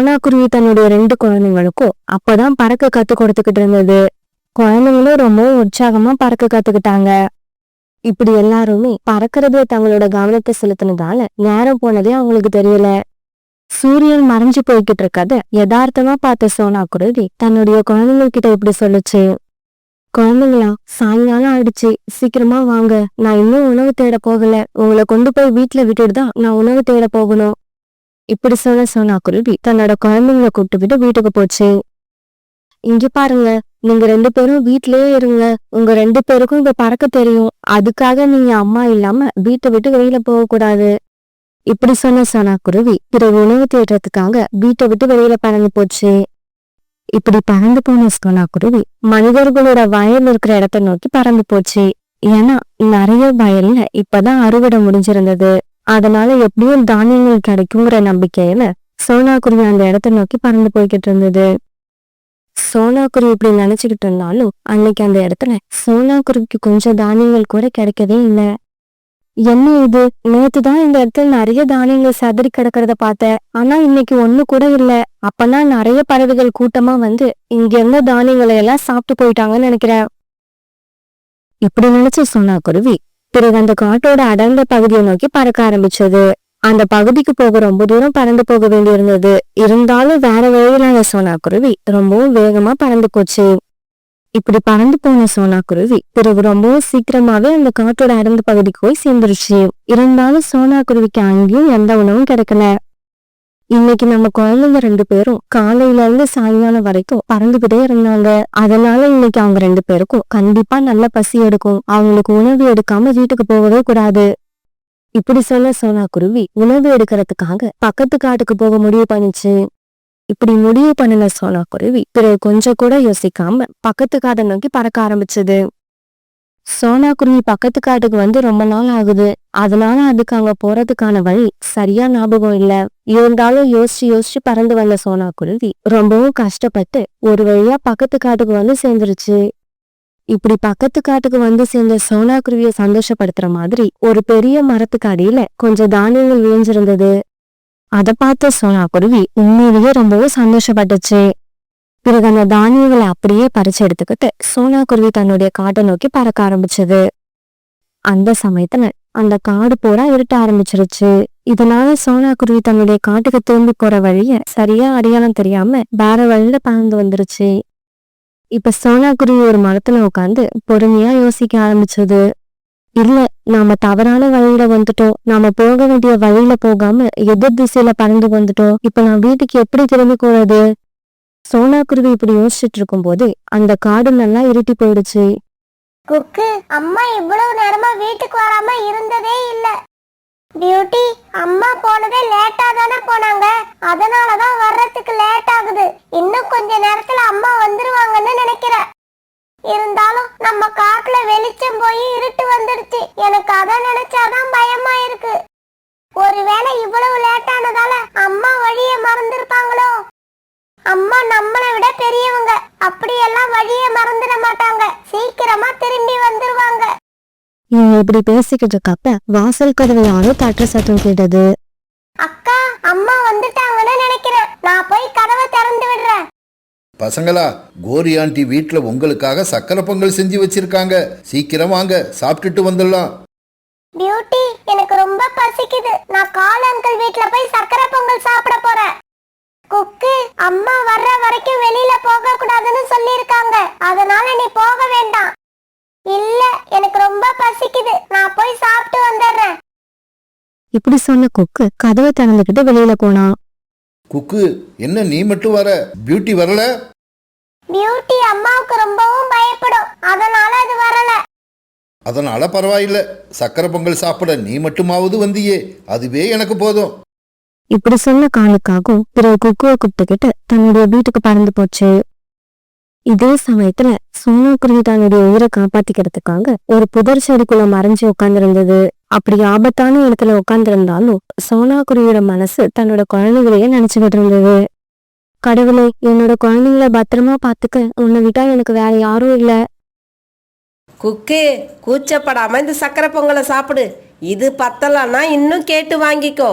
சோனா குருவி தன்னுடைய 2 குழந்தைங்களுக்கும் அப்பதான் பறக்க கத்து கொடுத்துக்கிட்டு இருந்தது. குழந்தைங்களும் ரொம்ப உற்சாகமா பறக்க கத்துக்கிட்டாங்க. இப்படி எல்லாருமே பறக்கிறதுல தங்களோட கவனத்தை செலுத்தினதால நேரம் போனதே அவங்களுக்கு தெரியல. சூரியன் மறைஞ்சு போய்கிட்டு இருக்கத யதார்த்தமா பார்த்த சோனா குருவி தன்னுடைய குழந்தைங்க கிட்ட இப்படி சொல்லுச்சு. குழந்தைங்களா, சாயங்காலம் ஆயிடுச்சு, சீக்கிரமா வாங்க. நான் இன்னும் உணவு தேட போகல. உங்களை கொண்டு போய் வீட்டுல விட்டுட்டு தான் நான் உணவு தேட போகணும். இப்படி சொன்ன சோனா குருவி தன்னோட குழந்தைங்களை கூப்பிட்டு வீட்டுக்கு போச்சு. இங்க பாருங்க, நீங்க 2 பேரும் வீட்லயே இருங்க. உங்க 2 பேருக்கும் இப்ப பறக்க தெரியும். அதுக்காக நீங்க அம்மா இல்லாம வீட்டை விட்டு வெளியில போக கூடாது. இப்படி சொன்ன சோனா குருவி பிறகு உணவு தேடுறதுக்காக வீட்டை விட்டு வெளியில பறந்து போச்சு. இப்படி பறந்து போன சோனா குருவி மனிதர்களோட வயல் இருக்கிற இடத்த நோக்கி பறந்து போச்சு. ஏன்னா நிறைய வயல்ல இப்பதான் அறுவடை முடிஞ்சிருந்தது. அதனால எப்படியும் தானியங்கள் கிடைக்குங்கிற நம்பிக்கையில சோனா குருவி அந்த இடத்த நோக்கி பறந்து போய்கிட்டு இருந்தது. சோனா குருவி இப்படி நினைச்சுக்கிட்டு இருந்தாலும் அன்னைக்கு அந்த இடத்துல சோனா குருவிக்கு கொஞ்சம் தானியங்கள் கூட கிடைக்கவே இல்லை. என்ன இது, நேத்துதான் இந்த இடத்துல நிறைய தானியங்கள் சதறி கிடக்கிறத பார்த்தேன். ஆனா இன்னைக்கு ஒண்ணு கூட இல்ல. அப்பனா நிறைய பறவைகள் கூட்டமா வந்து இங்க இருந்த தானியங்களை எல்லாம் சாப்பிட்டு போயிட்டாங்கன்னு நினைக்கிறேன். இப்படி நினைச்சு சோனா குருவி பிறகு அந்த காட்டோட அடர்ந்த பகுதியை நோக்கி பறக்க ஆரம்பிச்சது. அந்த பகுதிக்கு போக ரொம்ப தூரம் பறந்து போக வேண்டியிருந்தது. இருந்தாலும் வேற வழியிலான சோனா குருவி ரொம்பவும் வேகமா பறந்து போச்சு. இப்படி பறந்து போன சோனா குருவி பிறகு ரொம்பவும் சீக்கிரமாவே அந்த காட்டோட அடர்ந்த பகுதிக்கு போய் சேர்ந்துருச்சு. இருந்தாலும் சோனா குருவிக்கு அங்கேயும் எந்த உணவும் கிடைக்கல. இன்னைக்கு நம்ம குழந்தைங்க 2 பேரும் காலையில இருந்து சாயங்காலம் வரைக்கும் பறந்துகிட்டே இருந்தாங்க. அதனால இன்னைக்கு அவங்க 2 பேருக்கும் கண்டிப்பா நல்ல பசி எடுக்கும். அவங்களுக்கு உணவு எடுக்காம வீட்டுக்கு போகவே கூடாது. இப்படி சொன்ன சோனா குருவி உணவு எடுக்கிறதுக்காக பக்கத்து காட்டுக்கு போக முடிவு பண்ணுச்சு. இப்படி முடிவு பண்ணின சோனா குருவி பிறகு கொஞ்சம் கூட யோசிக்காம பக்கத்து காட்டை நோக்கி பறக்க ஆரம்பிச்சது. சோனா குருவி பக்கத்து காட்டுக்கு வந்து ரொம்ப நாள் ஆகுது. அதனால அதுக்கு அங்க போறதுக்கான வழி சரியா ஞாபகம் இல்ல. இருந்தாலும் யோசிச்சு யோசிச்சு பறந்து வந்த சோனா குருவி ரொம்பவும் கஷ்டப்பட்டு ஒரு வழியா பக்கத்து காட்டுக்கு வந்து சேர்ந்துருச்சு. இப்படி பக்கத்து காட்டுக்கு வந்து சேர்ந்த சோனா குருவிய சந்தோஷப்படுத்துற மாதிரி ஒரு பெரிய மரத்துக்கு அடியில கொஞ்சம் தானியங்கள் விளைஞ்சிருந்தது. அதை பார்த்த சோனா குருவி உண்மையிலேயே ரொம்பவும் சந்தோஷப்பட்டுச்சு. பிறகு அந்த தானியங்களை அப்படியே பறிச்சு எடுத்துக்கிட்டு சோனா குருவி தன்னுடைய காட்டை நோக்கி பறக்க ஆரம்பிச்சது. அந்த சமயத்துல அந்த காடு பூரா இருட்ட ஆரம்பிச்சிருச்சு. இதனால சோனா குருவி தன்னுடைய காட்டுக்கு திரும்பி போற வழிய சரியா அடையாளம் தெரியாம வேற வழியில பறந்து வந்துருச்சு. இப்ப சோனா குருவி ஒரு மரத்துல உட்காந்து பொறுமையா யோசிக்க ஆரம்பிச்சது. இல்ல, நாம தவறான வழியில வந்துட்டோம். நாம போக வேண்டிய வழியில போகாம எதிர் திசையில பறந்து வந்துட்டோம். இப்ப நான் வீட்டுக்கு எப்படி திரும்பி போறது? சோனா குருவி இப்படி யோசிச்சுட்டு இருக்கும் போது அந்த காடு நல்லா இருட்டி போயிடுச்சு. குக்கு, அம்மா இவ்வளவு நேரமா வீட்டுக்கு வராம இருந்ததே இல்ல. பியூட்டி, அம்மா போனதே லேட்டா தானே போனாங்க. அதனாலதான் வர்றதுக்கு லேட் ஆகுது. இன்னும் கொஞ்ச நேரத்துல அம்மா வந்துருவாங்கன்னு நினைக்கிறேன். இருந்தாலும் நம்ம காட்டுல வெளிச்சம் போய் இருட்டு வந்துடுச்சு. எனக்கு அதை நினைச்சாதான் பயமா இருக்கு. ஒருவேளை இவ்வளவு லேட்டானதால அம்மா வழிய மறந்துருப்பாங்களோ? அம்மா நம்மளை விட பெரியவங்க, அப்படியெல்லாம் வழிய மறந்துட மாட்டாங்க. சீக்கிரமா திரும்பி வந்துருவாங்க. இப்படி பேசிக்கிட்டு இருக்கப்ப வாசல் கதவை யாரோ தட்டுற சத்தம் கேட்டது. அக்கா, அம்மா வந்துட்டாங்கன்னு நினைக்கிறேன். நான் போய் கதவை திறந்து விடுறேன். பசங்களா, கோரி ஆண்டி வீட்டுல உங்களுக்காக சக்கரை பொங்கல் செஞ்சு வச்சிருக்காங்க. சீக்கிரம் வாங்க, சாப்பிட்டுட்டு வந்துடலாம். பியூட்டி, எனக்கு ரொம்ப பசிக்குது. நான் கால் அங்கிள் வீட்டுல போய் சக்கரை பொங்கல் சாப்பிட போறேன். குக்கு, அம்மா வர்ற வரைக்கும் வெளியில போக கூடாதுன்னு சொல்லிருக்காங்க. அதனால நீ போக வேண்டாம். இல்ல, எனக்கு ரொம்ப பசிக்குது. நான் போய் சாப்பிட்டு வந்துடுறேன். இப்படி சொன்ன குக்கு கதவை திறந்துகிட்டு வெளியில போனான். குக்கு, என்ன நீ மட்டும் வர, பியூட்டி வரல? பியூட்டி அம்மாவுக்கு ரொம்பவும் பயப்படும். அதனால அது வரல. அதனால பரவாயில்ல. சக்கரை பொங்கல் சாப்பிட நீ மட்டுமாவது வந்தியே, அதுவே எனக்கு போதும். இப்படி சொன்ன காலுக்காகவும் பிறகு குக்குவை கூப்பிட்டுக்கிட்டு தன்னுடைய வீட்டுக்கு பறந்து போச்சு. இதே சமயத்துல சோனா குருவி தன்னுடைய உயிரை காப்பாத்திக்கிறதுக்காக ஒரு புதர் செடிக்குள்ள மறைஞ்சு உட்கார்ந்துருந்தது. அப்படி ஆபத்தான இடத்துல உட்கார்ந்துருந்தாலும் சோனா குருவியோட மனசு தன்னோட குழந்தைகளையே நினைச்சுக்கிட்டு இருந்தது. கடவுளே, என்னோட குழந்தைங்களை பத்திரமா பாத்துக்க. உன்னை விட்டா எனக்கு வேற யாரும் இல்ல. குக்கு, கூச்சப்படாம இந்த சக்கரை பொங்கலை சாப்பிடு. இது பத்தலன்னா இன்னும் கேட்டு வாங்கிக்கோ.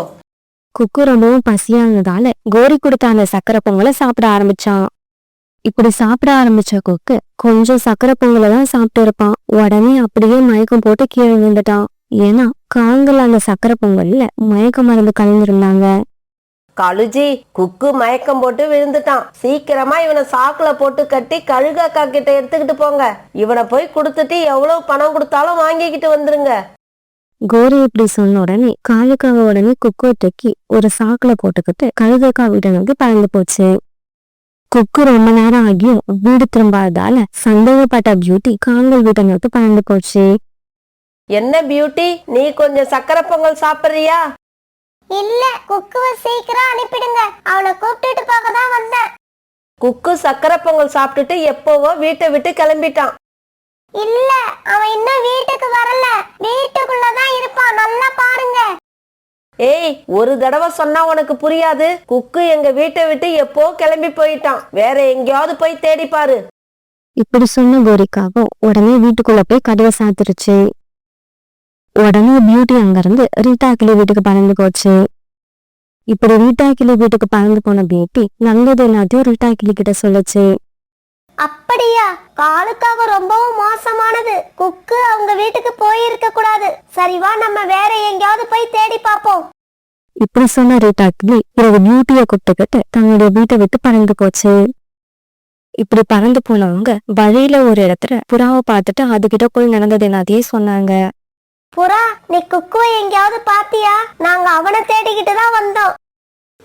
குக்கு ரொம்பவும் பசியானதால கோரி கொடுத்த அந்த சக்கரை பொங்கலை சாப்பிட ஆரம்பிச்சான். இப்படி சாப்பிட ஆரம்பிச்ச குக்கு கொஞ்சம் சக்கரை பொங்கலை தான் சாப்பிட்டு இருப்பான். உடனே அப்படியே மயக்கம் போட்டு கீழே விழுந்துட்டான். ஏன்னா காங்கள் அந்த சக்கரை பொங்கல்ல மயக்க மருந்து கலந்துருந்தாங்க. கழுஜி, குக்கு மயக்கம் போட்டு விழுந்துட்டான். சீக்கிரமா இவனை சாக்குல போட்டு கட்டி கழுகாக்கா கிட்ட எடுத்துக்கிட்டு போங்க. இவனை போய் கொடுத்துட்டு எவ்வளவு பணம் கொடுத்தாலும் வாங்கிக்கிட்டு வந்துருங்க. கோரி இப்படி சொன்ன உடனே காலுக்காக உடனே குக்குவை தூக்கி ஒரு சாக்குல போட்டுக்கிட்டு கழுகக்கா வீட்டை நோக்கி பறந்து போச்சு. குக்கு ரொம்ப நேரம் ஆகியும் வீடு திரும்பாததால சந்தேகப்பட்ட பியூட்டி காங்கள் வீட்டை நோக்கி பறந்து போச்சு. என்ன பியூட்டி, நீ கொஞ்சம் சக்கரை பொங்கல் சாப்பிடுறியா? இல்ல, குக்குவை சீக்கிரம் அனுப்பிடுங்க. அவனை கூப்பிட்டுட்டு போக தான் வந்தேன். குக்கு சக்கரை பொங்கல் சாப்பிட்டுட்டு எப்போவோ வீட்டை விட்டு கிளம்பிட்டான். இல்ல, அவன் இன்னும் வீட்டுக்கு வரல. வீட்டுக்குள்ளதான் இருப்பான், நல்லா பாருங்க. ஏய், ஒரு தடவை சொன்னா உனக்கு புரியாது. குக்கு எங்க வீட்டை விட்டு எப்போ கிளம்பி போயிட்டான். வேற எங்கேயாவது போய் தேடி பாரு. இப்படி சொன்ன கோரிக்காவும் உடனே வீட்டுக்குள்ள போய் கதவை சாத்திருச்சு. உடனே பியூட்டி அங்கிருந்து ரீட்டா கிளி வீட்டுக்கு பறந்து போச்சு. இப்படி ரீட்டா கிளி வீட்டுக்கு பறந்து போன பியூட்டி நல்லது எல்லாத்தையும் ரீட்டா கிளி கிட்ட சொல்லுச்சு. அப்படியா? காலுக்காக ரொம்பவும் மோசமானது. குக்கு அவங்க வீட்டுக்கு போயிருக்க கூடாது. சரி வா, நம்ம வேற எங்கேயாவது போய் தேடி பாப்போம். இப்படி சொன்ன ரீட்டா கிளி பிறகு பியூட்டிய கூப்பிட்டுக்கிட்டு தன்னுடைய வீட்டை விட்டு பறந்து போச்சு. இப்படி பறந்து போனவங்க வழியில ஒரு இடத்துல புறாவை பார்த்துட்டு அதுகிட்ட போய் நடந்தது எல்லாத்தையும் சொன்னாங்க. புறா, நீ குக்குவை எங்கேயாவது பாத்தியா? நாங்க அவனை தேடிக்கிட்டு தான் வந்தோம்.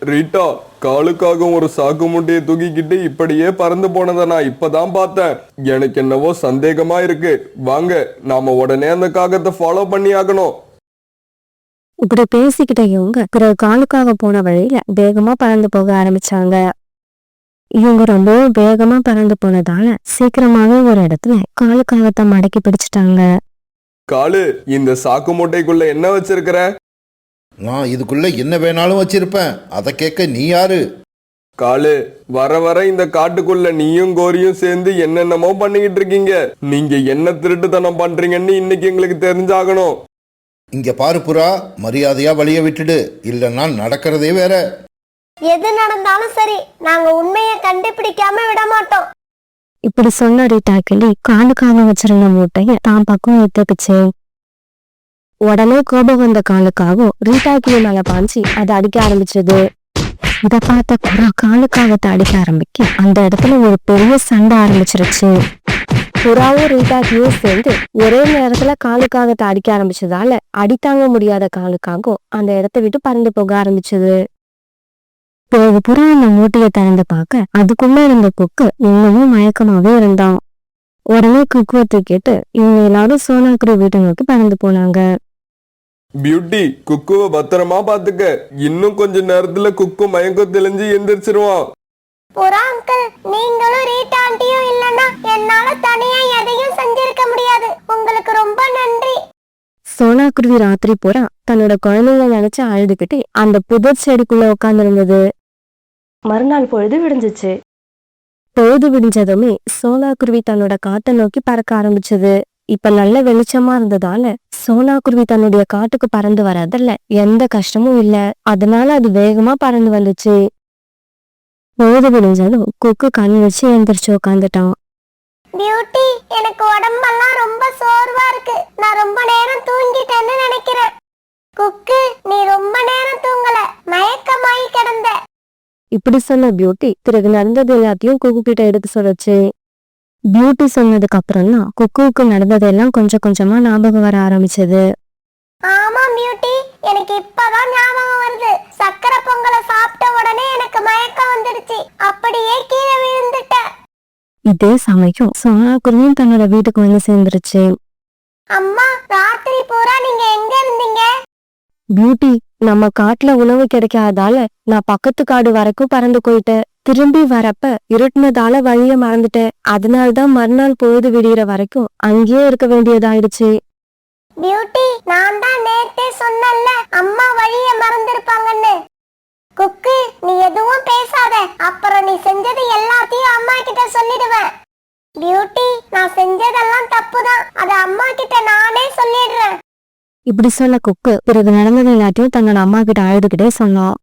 ரீட்டா, காலுக்காக ஒரு சாக்கு முட்டையை தூக்கிக்கிட்டு இப்படியே பறந்து போனதை நான் இப்பதான் பார்த்தேன். எனக்கு என்னவோ சந்தேகமா இருக்கு. வாங்க, நாம உடனே அந்த காகத்தை ஃபாலோ பண்ணி ஆகணும். இப்படி பேசிக்கிட்ட இவங்க பிறகு காலுக்காக போன வழியில வேகமா பறந்து போக ஆரம்பிச்சாங்க. இவங்க ரொம்பவும் வேகமா பறந்து போனதால சீக்கிரமாவே ஒரு இடத்துல காலுக்காகத்தை மடக்கி பிடிச்சிட்டாங்க. காலு, இந்த சாக்கு மூட்டைக்குள்ள என்ன வச்சிருக்கிற? நான் இதுக்குள்ள என்ன வேணாலும் வச்சிருப்பேன். அதை கேட்க நீ யாரு? காலு, வர வர இந்த காட்டுக்குள்ள நீயும் கோரியும் சேர்ந்து என்னென்னமோ பண்ணிக்கிட்டு இருக்கீங்க. நீங்க என்ன திருட்டுத்தனம் பண்றீங்கன்னு இன்னைக்கு எங்களுக்கு தெரிஞ்சாகணும். இங்க பாரு புறா, மரியாதையா வழிய விட்டுடு, இல்லைன்னா நடக்கிறதே வேற. எது நடந்தாலும் சரி, நாங்க உண்மையை கண்டுபிடிக்காம விட மாட்டோம். இப்படி சொன்ன ரீட்டா கிளி காலுக்காக வச்சிருந்த மூட்டைய தான் பக்கம் எடுத்துக்குச்சு. உடனே கோபம் வந்த காலுக்காகவும் ரீட்டா கிளி மேல பாஞ்சி அதை அடிக்க ஆரம்பிச்சது. இத பார்த்த புறா காலுக்காகத்தை அடிக்க ஆரம்பிக்க அந்த இடத்துல ஒரு பெரிய சண்டை ஆரம்பிச்சிருச்சு. புறாவும் ரீட்டா கிளியும் சேர்ந்து ஒரே நேரத்துல காலுக்காகத்தை அடிக்க ஆரம்பிச்சதால அடித்தாங்க முடியாத காலுக்காகவும் அந்த இடத்த விட்டு பறந்து போக ஆரம்பிச்சது. பிறகு புறா அந்த மூட்டையை திறந்து பார்க்க அதுக்குள்ள இருந்த குக்கு இன்னமும் மயக்கமாவே இருந்தான். உடனே குக்குவை தூக்கிட்டு இவங்க எல்லாரும் சோனாக்குரு வீட்டை நோக்கி பறந்து போனாங்க. பியூட்டி, குக்குவை பத்திரமா பாத்துக்க. இன்னும் கொஞ்ச நேரத்துல குக்கு மயக்கம் தெளிஞ்சு எந்திரிச்சிருவான். புறா அங்கிள், நீங்களும் ரீட்டா ஆண்டியும் இல்லைன்னா என்னால தனியா எதையும் செஞ்சிருக்க முடியாது. உங்களுக்கு ரொம்ப நன்றி. சோனாக்குருவி ராத்திரி பூரா தன்னோட குழந்தைங்க நினைச்சு அழுதுகிட்டு அந்த புதர் செடிக்குள்ள உட்கார்ந்து இருந்தது. மறுநாள் பொழுது விடிஞ்சிச்சு. பொழுது விடிஞ்சதுமே சோனாக்குருவி தன்னோட காட்டை நோக்கி பறக்க ஆரம்பிச்சது. இப்ப நல்ல வெளிச்சமா இருந்ததால சோனாக்குருவி தன்னுடைய காட்டுக்கு பறந்து வர்றதுல எந்த கஷ்டமும் இல்ல. அதனால அது வேகமா பறந்து வந்துச்சு. பொழுது விடிஞ்சதும் குக்கு கண் வச்சு எந்திரிச்சு உட்காந்துட்டான். பியூட்டி, எனக்கு உடம்பெல்லாம் ரொம்ப சோர்வா இருக்கு. நான் ரொம்ப நேரம் தூங்கிட்டேன்னு நினைக்கிறேன். குக்கு, நீ ரொம்ப நேரம் தூங்கல, மயக்கமாயி கிடந்த. இப்படி சொன்ன பியூட்டி பிறகு நடந்தது எல்லாத்தையும் குக்கு கிட்ட எடுத்து சொல்லுச்சு. பியூட்டி சொன்னதுக்கு அப்புறம் தான் குக்குவுக்கு நடந்ததெல்லாம் கொஞ்சம் கொஞ்சமா ஞாபகம் வர ஆரம்பிச்சது. ஆமா பியூட்டி, எனக்கு இப்பதான் ஞாபகம் வருது. சக்கரை பொங்கலை சாப்பிட்ட உடனே எனக்கு மயக்கம் வந்துடுச்சு. அப்படியே கீழே விழுந்துட்டேன். இதே சமயம் சோனாக்குருவியும் தன்னோட வீட்டுக்கு வந்து சேர்ந்துருச்சு. அம்மா, ராத்திரி பூரா நீங்க எங்க இருந்தீங்க? பியூட்டி, நம்ம காட்டுல உணவு கிடைக்காதால நான் பக்கத்து காடு வரைக்கும் பறந்து போயிட்டேன். திரும்பி வரப்ப இருட்டுனதால வழிய மறந்துட்டேன். அதனால்தான் மறுநாள் பொழுது விடிகிற வரைக்கும் அங்கேயே இருக்க வேண்டியதாயிடுச்சு. பியூட்டி, நான் தான் நேத்தே சொன்னேன்ல அம்மா வழிய மறந்துருப்பாங்கன்னு. குக்கு, நீ எதுவும் பேசாத. அப்புறம் நீ செஞ்சது எல்லாத்தையும் அம்மா கிட்ட சொல்லிடுவேன். பியூட்டி, நான் செஞ்சதெல்லாம் தப்புதான். அத அம்மா கிட்ட நானே சொல்லிடுறேன். இப்படி சொல்ல குக்கு பிறகு நடந்தது எல்லாத்தையும் தன்னோட அம்மா கிட்ட அழுதுகிட்டே சொன்னான்.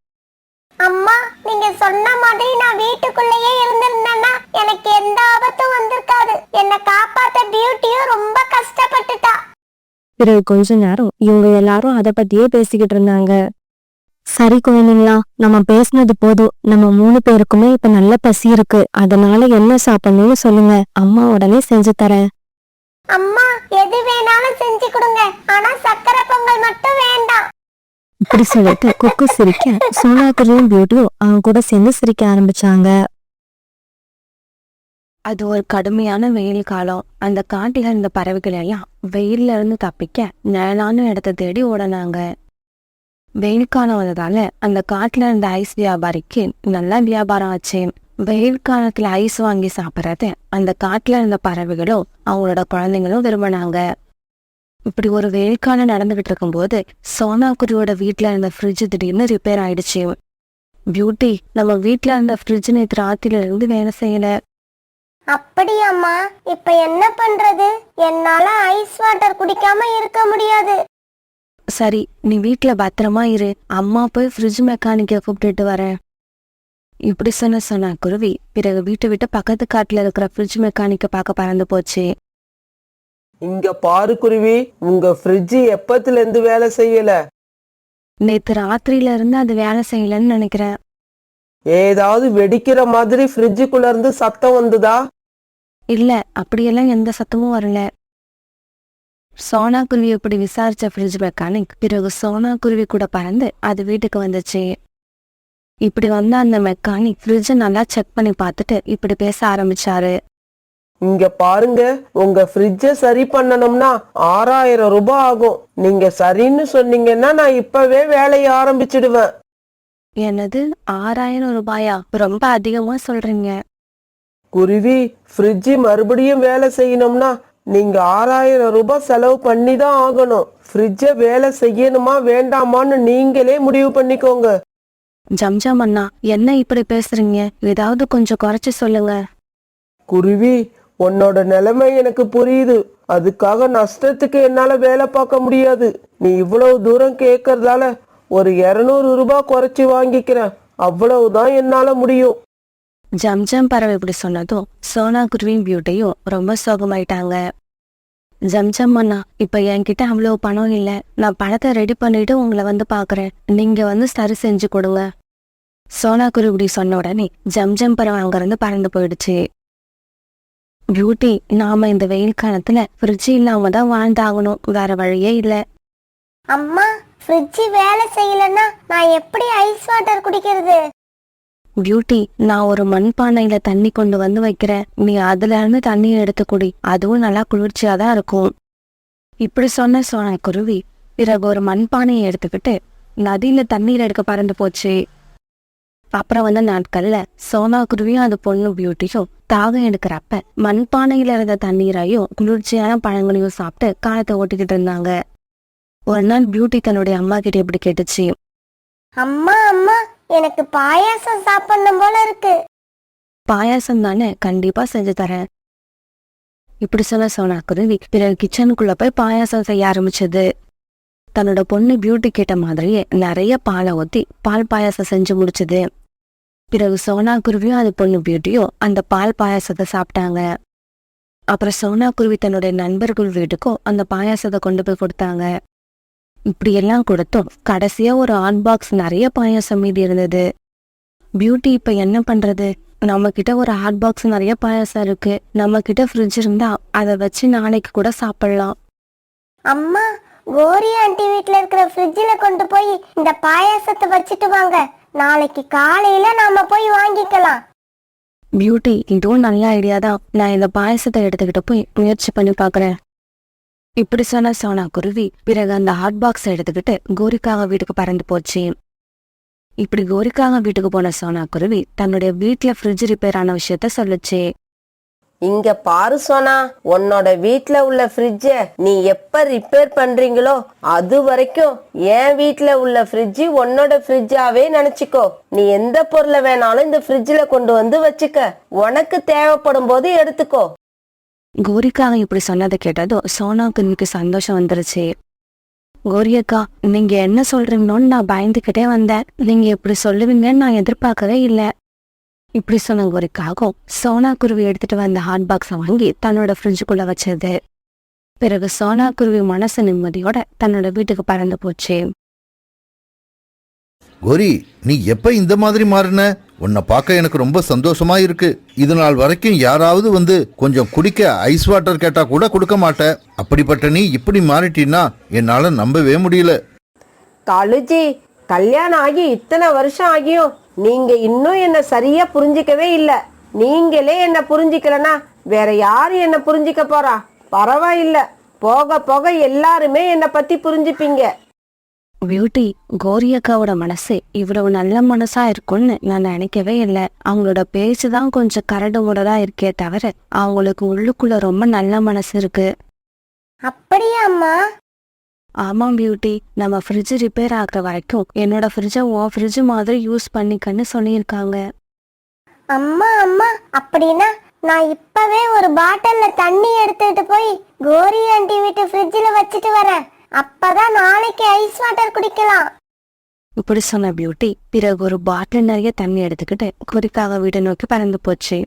அம்மா, நீங்க சொன்ன மாதிரி நான் வீட்டுக்குள்ளேயே இருந்திருந்தேன்னா எனக்கு எந்த ஆபத்தும் வந்திருக்காது. என்னை காப்பாத்த பியூட்டியும் ரொம்ப கஷ்டப்பட்டுட்டா. பிறகு கொஞ்ச நேரம் இவங்க எல்லாரும் அதை பத்தியே பேசிக்கிட்டு இருந்தாங்க. சரி குழந்தைங்களா, நம்ம பேசினது போதும். நம்ம 3 பேருக்குமே இப்ப நல்ல பசி இருக்கு. அதனால என்ன சாப்பிடணும்னு சொல்லுங்க, அம்மா உடனே செஞ்சு தரேன். அம்மா, எது வேணாலும் செஞ்சு கொடுங்க, ஆனா சக்கரை பொங்கல் மட்டும் வேண்டாம். இப்படி சொல்லிட்டு குக்கு சிரிக்க சோனாக்குருவியும் பியூட்டியும் அவங்க கூட சேர்ந்து சிரிக்க ஆரம்பிச்சாங்க. அது ஒரு கடுமையான வெயில் காலம். அந்த காட்டுல இருந்த பறவைகள் எல்லாம் வெயில்ல இருந்து தப்பிக்க நிழலான இடத்த தேடி ஓடனாங்க. வெயில் காலம் வந்ததால அந்த காட்டுல இருந்த ஐஸ் வியாபாரிக்கு நல்லா வியாபாரம் ஆச்சு. வெயில் காலத்துல ஐஸ் வாங்கி சாப்பிடறது அந்த காட்டுல இருந்த பறவைகளும் அவங்களோட குழந்தைங்களும் விரும்பினாங்க. இப்படி ஒரு வெயில் காலம் நடந்துகிட்டு இருக்கும்போது சோனாக்குருவியோட வீட்டுல இருந்த ஃப்ரிட்ஜ் திடீர்னு ரிப்பேர் ஆயிடுச்சு. பியூட்டி, நம்ம வீட்டுல இருந்த ஃப்ரிட்ஜ் நேற்று ராத்திரில இருந்து வேலை செய்யல. அப்படியாம்மா, இப்ப என்ன பண்றது? என்னால ஐஸ் வாட்டர் குடிக்காம இருக்க முடியாது. சரி, நீ வீட்டுல பத்திரமா இரு, அம்மா போய் ஃப்ரிட்ஜ் மெக்கானிக்க கூப்பிட்டுட்டு வரேன். இப்படி சொன்ன சோனாக்குருவி பிறகு வீட்டை விட்டு பக்கத்து காட்டுல இருக்கிற ஃப்ரிட்ஜ் மெக்கானிக்க பார்க்க பறந்து போச்சு. இங்க பாரு குருவி, உங்க ஃப்ரிட்ஜ் எப்பத்துல இருந்து வேலை செய்யல? நேத்து ராத்திரியில இருந்து அது வேலை செய்யலன்னு நினைக்கிறேன். ஏதாவது வெடிக்கிற மாதிரி ஃப்ரிட்ஜுக்குள்ள இருந்து சத்தம் வந்துதா? இல்ல, அப்படியெல்லாம் எந்த சத்தமும் வரல. சோனாக்குருவி இப்படி விசாரிச்ச ஃப்ரிட்ஜ் மெக்கானிக் பிறகு சோனாக்குருவி கூட பறந்து அது வீட்டுக்கு வந்துச்சு. இப்படி வந்த அந்த மெக்கானிக் ஃப்ரிட்ஜ நல்லா செக் பண்ணி பார்த்துட்டு இப்படி பேச ஆரம்பிச்சாரு. இங்க பாருங்க, உங்க ஃப்ரிட்ஜ சரி பண்ணணும்னா 6000 ரூபாய் ஆகும். நீங்க சரின்னு சொன்னீங்கன்னா நான் இப்பவே வேலையை ஆரம்பிச்சிடுவேன். என்னது, 6000 ரூபாயா? ரொம்ப அதிகமா சொல்றீங்க. குருவி, ஃப்ரிட்ஜ் மறுபடியும் வேலை செய்யணும்னா நீங்க 6000 ரூபாய் செலவு பண்ணி தான் ஆகணும். ஃப்ரிட்ஜ வேலை செய்யணுமா வேண்டாமான்னு நீங்களே முடிவு பண்ணிக்கோங்க. ஜம்ஜம் அண்ணா, என்ன இப்படி பேசுறீங்க? ஏதாவது கொஞ்சம் குறைச்சு சொல்லுங்க. குருவி, உன்னோட நிலைமை எனக்கு புரியுது. அதுக்காக நஷ்டத்துக்கு என்னால வேலை பார்க்க முடியாது. நீ இவ்வளவு தூரம் கேட்கறதால ஒரு 200 ரூபாய் குறைச்சி வாங்கிக்கிறேன். அவ்வளவுதான் என்னால முடியும். ஜம்ஜம் பறவை இப்படி சொன்னதும் சோனாக்குருவியும் பியூட்டியும் ரொம்ப சோகமாயிட்டாங்க. ஜம்ஜம் அண்ணா, இப்ப என்கிட்ட அவ்வளவு பணம் இல்ல. நான் பணத்தை ரெடி பண்ணிட்டு உங்களை வந்து பாக்குறேன். நீங்க வந்து சரி செஞ்சு கொடுங்க. சோனாக்குருவி இப்படி சொன்ன உடனே ஜம்ஜம் பறவை அங்கிருந்து பறந்து போயிடுச்சு. பியூட்டி, நாம இந்த வெயில் காலத்துல ஃப்ரிட்ஜ் இல்லாம தான் வாழ்ந்தாகணும், வேற வழியே இல்ல. அம்மா, ஃப்ரிட்ஜ் வேலை செய்யலன்னா நான் எப்படி ஐஸ் வாட்டர் குடிக்கிறது? பியூட்டி, நான் ஒரு மண்பானையில தண்ணி கொண்டு வந்து வைக்கிறேன். நீ அதுல இருந்து தண்ணியை எடுத்து குடி. அதுவும் நல்லா குளிர்ச்சியா தான் இருக்கும். இப்படி சொன்ன சோனாக்குருவி பிறகு ஒரு மண்பானையை எடுத்துக்கிட்டு நதியில தண்ணீர் எடுக்க பறந்து போச்சு. அப்புறம் வந்த நாட்கள்ல சோனாக்குருவியும் அது பொண்ணு பியூட்டியும் தாகம் எடுக்கிறப்ப மண்பானையில இருந்த தண்ணீரையும் குளிர்ச்சியான பழங்களையும் சாப்பிட்டு காலத்தை ஓட்டிக்கிட்டு இருந்தாங்க. ஒரு நாள் பியூட்டி தன்னுடைய அம்மா கிட்ட இப்படி கேட்டுச்சு. அம்மா அம்மா, எனக்கு பாயாசம் சாப்பிடணும் போல இருக்கு. பாயாசம் தானே, கண்டிப்பா செஞ்சு தரேன். இப்படி சொன்ன சோனாக்குருவி பிறகு கிச்சனுக்குள்ள போய் பாயாசம் செய்ய ஆரம்பிச்சது. தன்னோட பொண்ணு பியூட்டி கேட்ட மாதிரியே நிறைய பாலை ஊத்தி பால் பாயாசம் செஞ்சு முடிச்சது. பிறகு சோனாக்குருவியும் அது பொண்ணு பியூட்டியும் அந்த பால் பாயாசத்தை சாப்பிட்டாங்க. அப்புறம் சோனாக்குருவி தன்னுடைய நண்பர்கள் வீட்டுக்கும் அந்த பாயாசத்தை கொண்டு போய் கொடுத்தாங்க. இப்படி எல்லாம் கொடுத்தும் கடைசியா ஒரு ஹாட் பாக்ஸ் நிறைய பாயாசம் மீதி இருந்தது. பியூட்டி, இப்ப என்ன பண்றது? நம்ம கிட்ட ஒரு ஹாட் பாக்ஸ் நிறைய பாயாசம் இருக்கு. நம்ம கிட்ட ஃப்ரிட்ஜ் இருந்தா அதை வச்சு நாளைக்கு கூட சாப்பிடலாம். அம்மா, கோரி ஆண்டி வீட்ல இருக்கிற ஃப்ரிட்ஜ்ல கொண்டு போய் இந்த பாயாசத்தை வச்சுட்டு வாங்க. நாளைக்கு காலையில நாம போய் வாங்கிக்கலாம். பியூட்டி, இதுவும் நல்ல ஐடியா தான். நான் இந்த பாயாசத்தை எடுத்துக்கிட்டு போய் முயற்சி பண்ணி பாக்குறேன். இப்படி சொன்ன சோனாக்குருவி பிறகு அந்த ஹாட் பாக்ஸ் எடுத்துக்கிட்டு கோரிக்காக வீட்டுக்கு பறந்து போச்சு. இப்படி கோரிக்காக வீட்டுக்கு போன சோனாக்குருவி தன்னுடைய வீட்டுல ஃப்ரிட்ஜ் ரிப்பேர் ஆன விஷயத்த சொல்லுச்சு. இங்க பாரு சோனா, உன்னோட வீட்ல உள்ள ஃப்ரிட்ஜ நீ எப்ப ரிப்பேர் பண்றீங்களோ அது வரைக்கும் என் வீட்ல உள்ள ஃப்ரிட்ஜ் உன்னோட ஃப்ரிட்ஜாவே நினைச்சுக்கோ. நீ எந்த பொருளை வேணாலும் இந்த ஃப்ரிட்ஜ்ல கொண்டு வந்து வச்சுக்க. உனக்கு தேவைப்படும் போது எடுத்துக்கோ. கோரிக்காக இப்படி சொன்னதை கேட்டதும் சோனாக்குருவிக்கு சந்தோஷம் வந்துருச்சு. கோரியக்கா, நீங்க என்ன சொல்றீங்களோன்னு நான் பயந்துகிட்டே வந்தேன். நீங்க இப்படி சொல்லுவீங்கன்னு நான் எதிர்பார்க்கவே இல்லை. இப்படி சொன்ன கோரிக்காகவும் சோனா குருவி எடுத்துட்டு வந்த ஹாட் பாக்ஸை வாங்கி தன்னோட ஃப்ரிட்ஜுக்குள்ள வச்சது. பிறகு சோனா குருவி மனசு நிம்மதியோட தன்னோட வீட்டுக்கு பறந்து போச்சு. கோரி, நீ எப்ப இந்த மாதிரி மாறின? உன்னை பார்க்க எனக்கு ரொம்ப சந்தோஷமா இருக்கு. இது நாள் வரைக்கும் யாராவது வந்து கொஞ்சம் குடிக்க ஐஸ் வாட்டர் கேட்டா கூட கொடுக்க மாட்டேன். அப்படிப்பட்ட நீ இப்படி மாறிட்டீன்னா என்னால நம்பவே முடியல. காலுஜி, கல்யாணம் ஆகி இத்தனை வருஷம் ஆகியும் நீங்க இன்னும் என்ன சரியா புரிஞ்சிக்கவே இல்ல. நீங்களே என்ன புரிஞ்சிக்கலனா வேற யாரு என்ன புரிஞ்சிக்க போறா? பரவாயில்ல, போக போக எல்லாருமே என்ன பத்தி புரிஞ்சுப்பீங்க. பியூட்டி, கோரியக்காவோட மனசு இவ்வளவு நல்ல மனசா இருக்கும்னு நான் நினைக்கவே இல்லை. அவங்களோட பேச்சுதான் கொஞ்சம் கரடு முரடா இருக்கே தவிர அவங்களுக்கு உள்ளுக்குள்ள ரொம்ப நல்ல மனசு இருக்கு. அப்படியா அம்மா? ஆமாம் பியூட்டி, நம்ம ஃப்ரிட்ஜ் ரிப்பேர் ஆகுற வரைக்கும் என்னோட ஃப்ரிட்ஜை உன் ஃப்ரிட்ஜ் மாதிரி யூஸ் பண்ணிக்கன்னு சொல்லியிருக்காங்க. அம்மா அம்மா, அப்படின்னா நான் இப்பவே ஒரு பாட்டில்ல தண்ணி எடுத்துட்டு போய் கோரி ஆண்டி வீட்டு ஃப்ரிட்ஜில் வச்சுட்டு வரேன். அப்பதான் நாளைக்கு ஐஸ் வாட்டர் குடிக்கலாம். இப்படி சொன்ன பியூட்டி பிறகு ஒரு பாட்டில் நிறைய தண்ணி எடுத்துக்கிட்டு கோரிக்காக வீட்டை நோக்கி பறந்து போச்சு.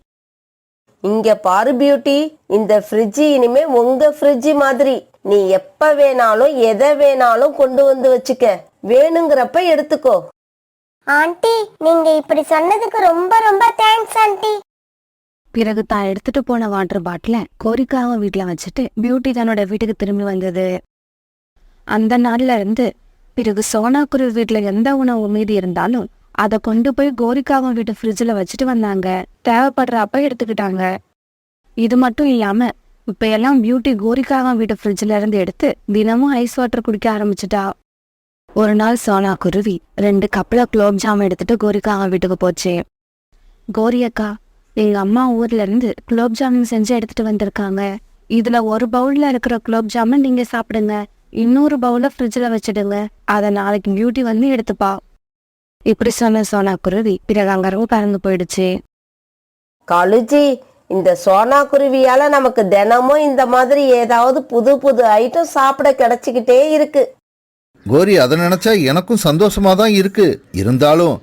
இங்க பாரு பியூட்டி, இந்த ஃப்ரிட்ஜ் இனிமே உங்க ஃப்ரிட்ஜ் மாதிரி. நீ எப்ப வேணாலும் எதை வேணாலும் கொண்டு வந்து வச்சுக்க, வேணுங்கிறப்ப எடுத்துக்கோ. ஆண்டி, நீங்க இப்படி சொன்னதுக்கு ரொம்ப ரொம்ப தேங்க்ஸ் ஆண்டி. பிறகு தான் எடுத்துட்டு போன வாட்டர் பாட்டில கோரிக்காக வீட்டுல வச்சுட்டு பியூட்டி தன்னோட வீட்டுக்கு திரும்பி வந்தது. அந்த நாள்ல இருந்து பிறகு சோனா குருவி வீட்டுல எந்த உணவு மீதி இருந்தாலும் அதை கொண்டு போய் கோரிக்காக வீட்டு ஃப்ரிட்ஜில் வச்சுட்டு வந்தாங்க. தேவைப்படுறப்ப எடுத்துக்கிட்டாங்க. இது மட்டும் இல்லாம இப்ப எல்லாம் பியூட்டி கோரிக்காக வீட்டு ஃப்ரிட்ஜில் இருந்து எடுத்து தினமும் ஐஸ் வாட்டர் குடிக்க ஆரம்பிச்சுட்டா. ஒரு நாள் சோனா குருவி 2 கப்பில் குலோப் ஜாம் எடுத்துட்டு கோரிக்காக வீட்டுக்கு போச்சு. கோரியக்கா, எங்க அம்மா ஊர்ல இருந்து குலோப் ஜாமுன் செஞ்சு எடுத்துட்டு வந்திருக்காங்க. இதுல ஒரு பவுல்ல இருக்கிற குலோப் ஜாமுன் நீங்க சாப்பிடுங்க, இன்னொரு பவுல ஃப்ரிட்ஜில் வச்சிடுங்க, அதை நாளைக்கு பியூட்டி வந்து எடுத்துப்பா. இப்படி சொன்ன சோனா குருவி பிறகு அங்கிருந்து பறந்து போயிடுச்சு. காலுஜி, இந்த சோனா குருவியால நமக்கு தினமும் இந்த மாதிரி ஏதாவது புது புது ஐட்டம் சாப்பிட கிடைச்சிக்கிட்டே இருக்கு. கோரி, அதை நினைச்சா எனக்கும் சந்தோஷமா தான் இருக்கு. இருந்தாலும்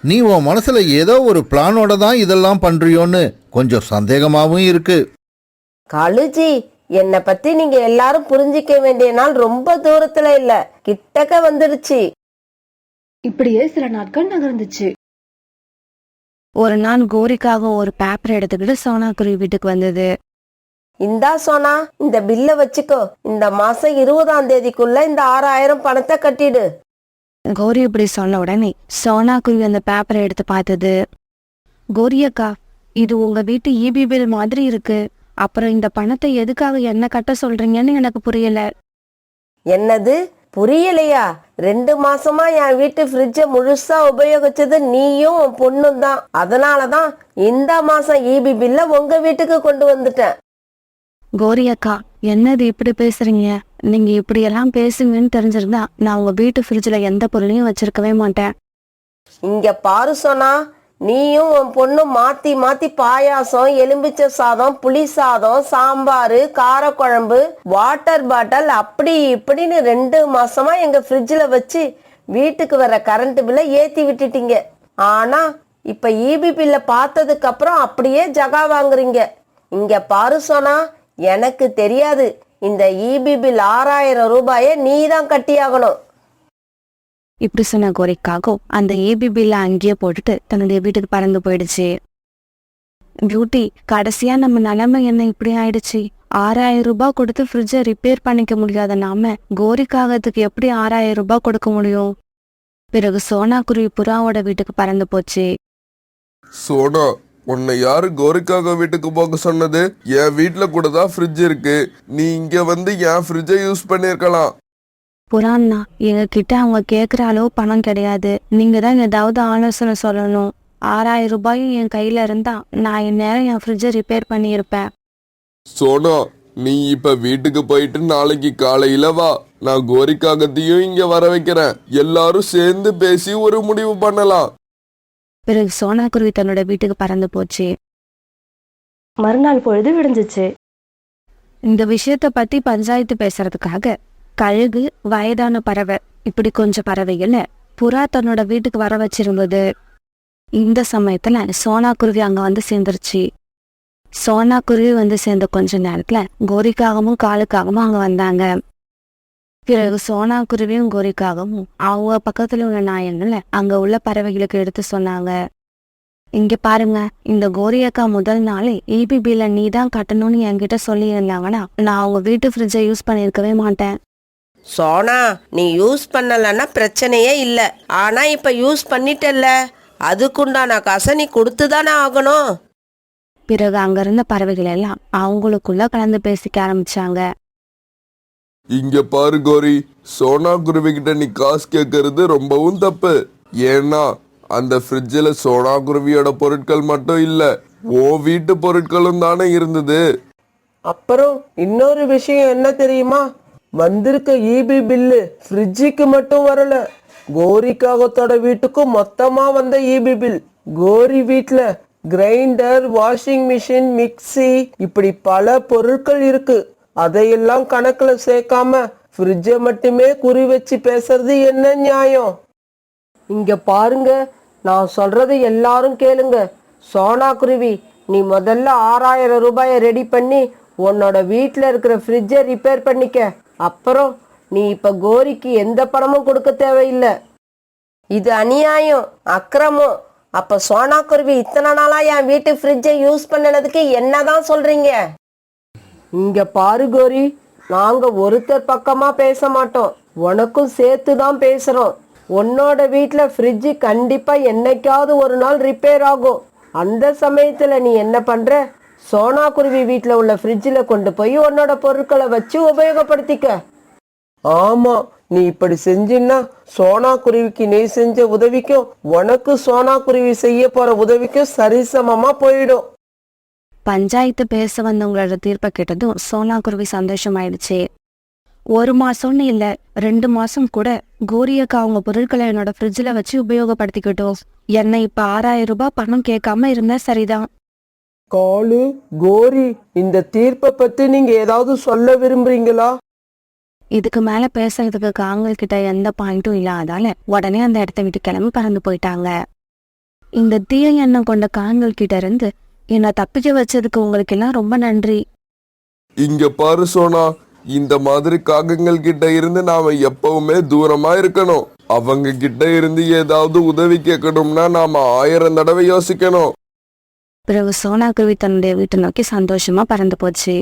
நீ உன் மனசுல ஏதோ ஒரு பிளானோட தான் இதெல்லாம் பண்றியோன்னு கொஞ்சம் சந்தேகமாவும் இருக்கு. காலுஜி, என்னை பத்தி நீங்க எல்லாரும் புரிஞ்சிக்க வேண்டிய நாள் ரொம்ப தூரத்துல இல்ல, கிட்டக்க வந்துடுச்சு. இப்படியே சில நாட்கள் நகர்ந்துச்சு. ஒரு நாள் கோரிக்காக ஒரு பேப்பர் எடுத்துக்கிட்டு சோனா குருவி வீட்டுக்கு வந்தது. இந்தா சோனா, இந்த பில்ல வச்சுக்கோ. இந்த மாசம் 20ஆம் தேதிக்குள்ள இந்த 6000 பணத்தை கட்டிடு. கோரி இப்படி சொன்ன உடனே சோனா குருவி அந்த பேப்பரை எடுத்து பார்த்தது. கோரியக்கா, இது உங்க வீட்டு ஈபி பில் மாதிரி இருக்கு. அப்புறம் இந்த பணத்தை எதுக்காக என்ன கட்ட சொல்றீங்கன்னு எனக்கு புரியல. என்னது புரியலையா? 2 மாசமா என் வீட்டு ஃப்ரிட்ஜை முழுசா உபயோகிச்சது நீயும் உன் பொண்ணும் தான். அதனாலதான் இந்த மாசம் ஈபி பில்ல உங்க வீட்டுக்கு கொண்டு வந்துட்டேன். கோரியக்கா, என்னது இப்படி பேசுறீங்க? நீங்க இப்படி எல்லாம் பேசுவீங்கன்னு தெரிஞ்சிருந்தா நான் உங்க வீட்டு ஃப்ரிட்ஜ்ல எந்த பொருளையும் வச்சிருக்கவே மாட்டேன். இங்க பாரு சோனா, நீயும் உன் பொண்ணும் மாத்தி மாத்தி பாயாசம், எலும்பிச்சை சாதம், புளி சாதம், சாம்பாரு, காரக்குழம்பு, வாட்டர் பாட்டில் அப்படி இப்படின்னு 2 மாசமா எங்க ஃப்ரிட்ஜில் வச்சு வீட்டுக்கு வர கரண்ட் பில்லை ஏத்தி விட்டுட்டீங்க. ஆனா இப்ப ஈபி பில்ல பார்த்ததுக்கு அப்புறம் அப்படியே ஜகா வாங்குறீங்க. இங்க பாரு சோனா, எனக்கு தெரியாது. இந்த ஈபி பில் 6000 ரூபாயை நீ தான் கட்டியாகணும். இப்படி சொன்ன கோரிக்காகவும் அந்த ஏபி பில்ல அங்கேயே போட்டுட்டு தன்னுடைய வீட்டுக்கு பறந்து போயிடுச்சு. பியூட்டி, கடைசியா நம்ம நிலைமை என்ன இப்படி ஆயிடுச்சு? 6000 ரூபாய் கொடுத்து ஃப்ரிட்ஜை ரிப்பேர் பண்ணிக்க முடியாத நாம கோரிக்காகத்துக்கு எப்படி 6000 ரூபாய் கொடுக்க முடியும்? பிறகு சோனா குருவி புறாவோட வீட்டுக்கு பறந்து போச்சு. சோனா, உன்னை யாரு கோரிக்காக வீட்டுக்கு போக சொன்னது? என் வீட்டுல கூட தான் ஃப்ரிட்ஜ் இருக்கு. நீ இங்க வந்து என் ஃப்ரிட்ஜை யூஸ் பண்ணிருக்கலாம். புறான்னா, எங்க கிட்ட அவங்க கேட்குற அளவு பணம் கிடையாது. நீங்க தான் ஏதாவது ஆலோசனை சொல்லணும். 6000 ரூபாயும் என் கையில இருந்தா நான் இந்நேரம் என் ஃப்ரிட்ஜை ரிப்பேர் பண்ணியிருப்பேன். சோனா, நீ இப்ப வீட்டுக்கு போயிட்டு நாளைக்கு காலையில வா. நான் கோரிக்காகத்தையும் இங்க வர வைக்கிறேன். எல்லாரும் சேர்ந்து பேசி ஒரு முடிவு பண்ணலாம். பிறகு சோனா குருவி தன்னோட வீட்டுக்கு பறந்து போச்சு. மறுநாள் பொழுது விடிஞ்சிச்சு. இந்த விஷயத்த பத்தி பஞ்சாயத்து பேசுறதுக்காக கழுகு, வயதான பறவை, இப்படி கொஞ்சம் பறவைகள் புறா தன்னோட வீட்டுக்கு வர வச்சிருந்தது. இந்த சமயத்துல சோனா குருவி அங்க வந்து சேர்ந்துருச்சு. சோனா குருவி வந்து சேர்ந்த கொஞ்ச நேரத்துல கோரிக்காகவும் காலுக்காகவும் அங்க வந்தாங்க. பிறகு சோனா குருவியும் கோரிக்காகவும் அவங்க பக்கத்துல உள்ள நாயங்களை அங்க உள்ள பறவைகளுக்கு எடுத்து சொன்னாங்க. இங்க பாருங்க, இந்த கோரி அக்கா முதல் நாளே ஈபி பில்ல நீ தான் கட்டணும்னு என்கிட்ட சொல்லி இருந்தாங்கன்னா நான் அவங்க வீட்டு ஃப்ரிட்ஜை யூஸ் பண்ணியிருக்கவே மாட்டேன். சோனா, நீ யூஸ் பண்ணலன்னா பிரச்சனையே இல்லை. ஆனா இப்ப யூஸ் பண்ணிட்டல்ல, அதுக்குண்டான காசை நீ கொடுத்துதானே ஆகணும். பிறகு அங்க இருந்த பறவைகள் எல்லாம் அவங்களுக்குள்ள கலந்து பேசிக்க ஆரம்பிச்சாங்க. இங்க பாரு கோரி, சோனா குருவி கிட்ட நீ காசு கேட்கறது ரொம்பவும் தப்பு. ஏன்னா அந்த ஃப்ரிட்ஜில் சோனா குருவியோட பொருட்கள் மட்டும் இல்ல, ஓ வீட்டு பொருட்களும் தானே இருந்தது. அப்புறம் இன்னொரு விஷயம் என்ன தெரியுமா? வந்திருக்க ஈபி பில்லு ஃப்ரிட்ஜுக்கு மட்டும் வரல, கோரிக்காகத்தோட வீட்டுக்கும் மொத்தமா வந்த ஈபி பில். கோரி வீட்ல கிரைண்டர், வாஷிங் மிஷின், மிக்ஸி, இப்படி பல பொருட்கள் இருக்கு. அதையெல்லாம் கணக்குல சேர்க்காம ஃப்ரிட்ஜை மட்டுமே குறி வச்சு பேசுறது என்ன நியாயம்? இங்க பாருங்க, நான் சொல்றது எல்லாரும் கேளுங்க. சோனா குருவி, நீ முதல்ல 6000 ரூபாயை ரெடி பண்ணி உன்னோட வீட்டில் இருக்கிற ஃப்ரிட்ஜை ரிப்பேர் பண்ணிக்க. அப்புறம் நீ இப்ப கோரிக்கு எந்த பணமும் கொடுக்க தேவையில்லை. இது அநியாயம், அக்கிரமம். அப்ப சோனா குருவி இத்தனை நாளா என் வீட்டு ஃப்ரிட்ஜை யூஸ் பண்ணனதுக்கு என்னதான் சொல்றீங்க? இங்க பாரு கோரி, நாங்க ஒருத்தர் பக்கமா பேச மாட்டோம், உனக்கும் சேர்த்து தான் பேசுறோம். உன்னோட வீட்டுல ஃப்ரிட்ஜ் கண்டிப்பா என்னைக்காவது ஒரு நாள் ரிப்பேர் ஆகும். அந்த சமயத்துல நீ என்ன பண்ற? சோனா குருவி வீட்டுல உள்ள ஃப்ரிட்ஜில் கொண்டு போய் உன்னோட பொருட்களை வச்சு உபயோகப்படுத்திக்க. ஆமா, நீ இப்படி செஞ்சின்னா சோனா குருவிக்கு நீ செஞ்ச உதவிக்கும் உனக்கு சோனா குருவி செய்ய போற உதவிக்கும் சரிசமமா போயிடும். பஞ்சாயத்து பேச வந்தவங்களோட தீர்ப்பை கேட்டதும் சோனா குருவி சந்தோஷமாயிடுச்சு. 1 மாசம்னு இல்ல, 2 மாசம் கூட கோரி அக்கா அவங்க பொருட்களை என்னோட ஃப்ரிட்ஜில் வச்சு உபயோகப்படுத்திக்கிட்டோம். என்னை இப்ப 6000 ரூபாய் பணம் கேட்காம இருந்தா சரிதான். காலு, கோரி, இந்த தீர்ப்பை பத்தி நீங்க ஏதாவது சொல்ல விரும்புறீங்களா? இதுக்கு மேல பேசுறதுக்கு காங்கள் கிட்ட எந்த பாயிண்ட்டும் இல்லாதால உடனே அந்த இடத்த விட்டு கிளம்பி பறந்து போயிட்டாங்க. இந்த தீய எண்ணம் கொண்ட காங்கள் கிட்ட இருந்து என்னை தப்பிக்க வச்சதுக்கு உங்களுக்கு எல்லாம் ரொம்ப நன்றி. இங்க பாரு சோனா, இந்த மாதிரி காகங்கள் கிட்ட இருந்து நாம எப்பவுமே தூரமா இருக்கணும். அவங்க கிட்ட இருந்து ஏதாவது உதவி கேட்கணும்னா நாம 1000 தடவை யோசிக்கணும். பிறகு சோனா குருவி தன்னுடைய வீட்டை நோக்கி சந்தோஷமா பறந்து போச்சு.